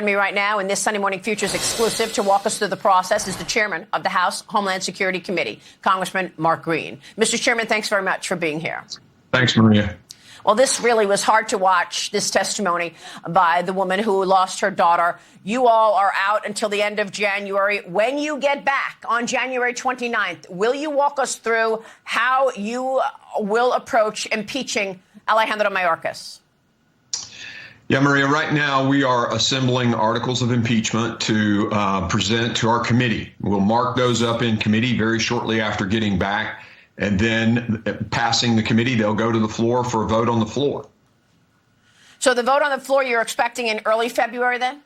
Me right now in this Sunday Morning Futures exclusive to walk us through the process is the chairman of the House Homeland Security Committee, Congressman Mark Green. Mr. Chairman, thanks very much for being here. Thanks, Maria. Well, this really was hard to watch, this testimony by the woman who lost her daughter. You all are out until the end of January. When you get back on January 29th, will you walk us through how you will approach impeaching Alejandro Mayorkas? Yeah, Maria, right now we are assembling articles of impeachment to present to our committee. We'll mark those up in committee very shortly after getting back, and then passing the committee, they'll go to the floor for a vote on the floor. So the vote on the floor you're expecting in early February then?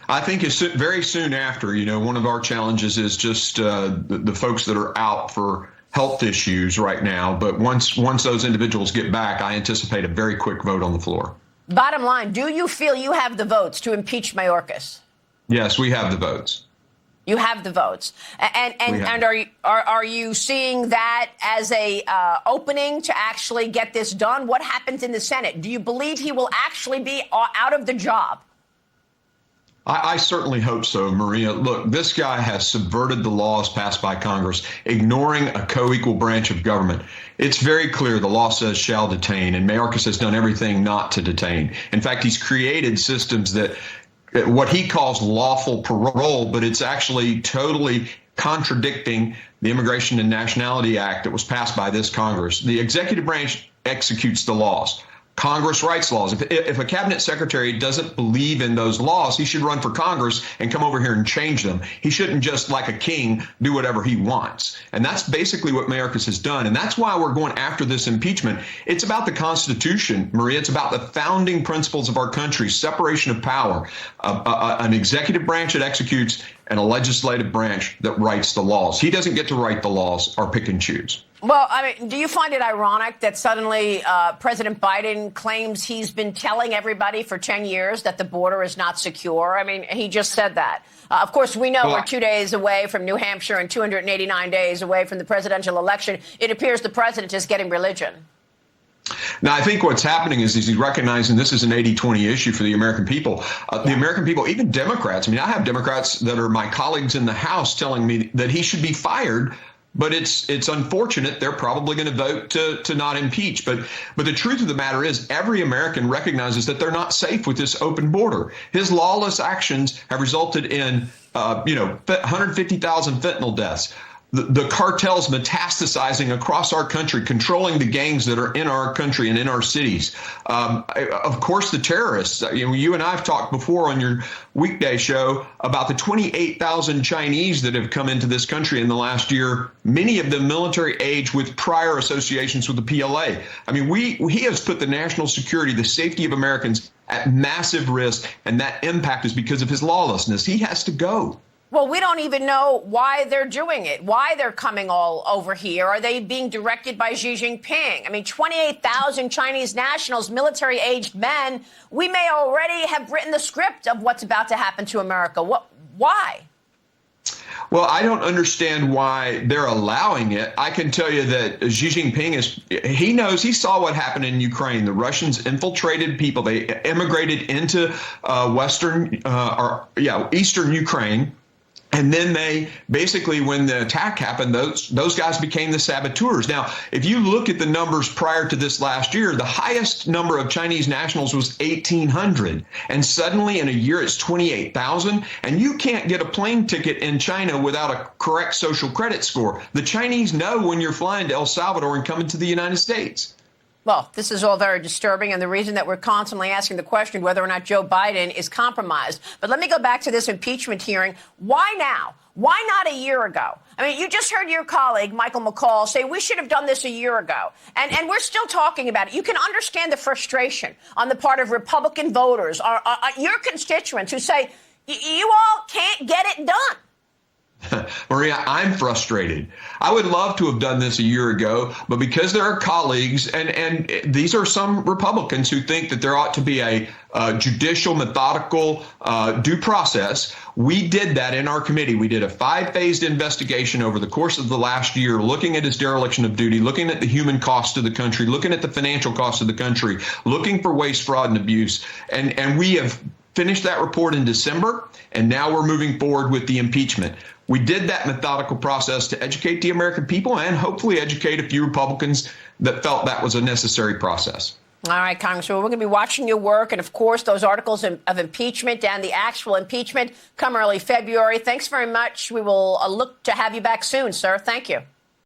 I think it's very soon after. You know, one of our challenges is just the folks that are out for health issues right now. But once those individuals get back, I anticipate a very quick vote on the floor. Bottom line, do you feel you have the votes to impeach Mayorkas? Yes, we have the votes. You have the votes. And are you seeing that as a opening to actually get this done? What happens in the Senate? Do you believe he will actually be out of the job? I certainly hope so, Maria. Look, this guy has subverted the laws passed by Congress, ignoring a co-equal branch of government. It's very clear the law says shall detain, and Mayorkas has done everything not to detain. In fact, he's created systems that what he calls lawful parole, but it's actually totally contradicting the Immigration and Nationality Act that was passed by this Congress. The executive branch executes the laws. Congress writes laws. If a cabinet secretary doesn't believe in those laws, he should run for Congress and come over here and change them. He shouldn't just, like a king, do whatever he wants. And that's basically what Mayorkas has done. And that's why we're going after this impeachment. It's about the Constitution, Maria. It's about the founding principles of our country, separation of power, an executive branch that executes and a legislative branch that writes the laws. He doesn't get to write the laws or pick and choose. Well, I mean, do you find it ironic that suddenly President Biden claims he's been telling everybody for 10 years that the border is not secure? I mean, he just said that. Of course, we know we're 2 days away from New Hampshire and 289 days away from the presidential election. It appears the president is getting religion. Now, I think what's happening is he's recognizing this is an 80-20 issue for the American people. The American people, even Democrats. I mean, I have Democrats that are my colleagues in the House telling me that he should be fired. But it's unfortunate. They're probably going to vote to not impeach. But the truth of the matter is every American recognizes that they're not safe with this open border. His lawless actions have resulted in 150,000 fentanyl deaths. The cartels metastasizing across our country, controlling the gangs that are in our country and in our cities. Of course, the terrorists. You and I have talked before on your weekday show about the 28,000 Chinese that have come into this country in the last year, many of them military age with prior associations with the PLA. I mean, he has put the national security, the safety of Americans at massive risk, and that impact is because of his lawlessness. He has to go. Well, we don't even know why they're doing it, why they're coming all over here. Are they being directed by Xi Jinping? I mean, 28,000 Chinese nationals, military-aged men. We may already have written the script of what's about to happen to America. Why? Well, I don't understand why they're allowing it. I can tell you that Xi Jinping he saw what happened in Ukraine. The Russians infiltrated people. They immigrated into Eastern Ukraine. And then they basically, when the attack happened, those guys became the saboteurs. Now, if you look at the numbers prior to this last year, the highest number of Chinese nationals was 1,800. And suddenly in a year, it's 28,000. And you can't get a plane ticket in China without a correct social credit score. The Chinese know when you're flying to El Salvador and coming to the United States. Well, this is all very disturbing, and the reason that we're constantly asking the question whether or not Joe Biden is compromised. But let me go back to this impeachment hearing. Why now? Why not a year ago? I mean, you just heard your colleague, Michael McCall, say we should have done this a year ago. And we're still talking about it. You can understand the frustration on the part of Republican voters, your constituents who say, you all can't get it done. Maria, I'm frustrated. I would love to have done this a year ago, but because there are colleagues, and these are some Republicans who think that there ought to be a judicial, methodical due process, we did that in our committee. We did a 5-phased investigation over the course of the last year, looking at his dereliction of duty, looking at the human cost to the country, looking at the financial cost of the country, looking for waste, fraud, and abuse. And we have finished that report in December, and now we're moving forward with the impeachment. We did that methodical process to educate the American people and hopefully educate a few Republicans that felt that was a necessary process. All right, Congressman, we're going to be watching your work. And, of course, those articles of impeachment and the actual impeachment come early February. Thanks very much. We will look to have you back soon, sir. Thank you.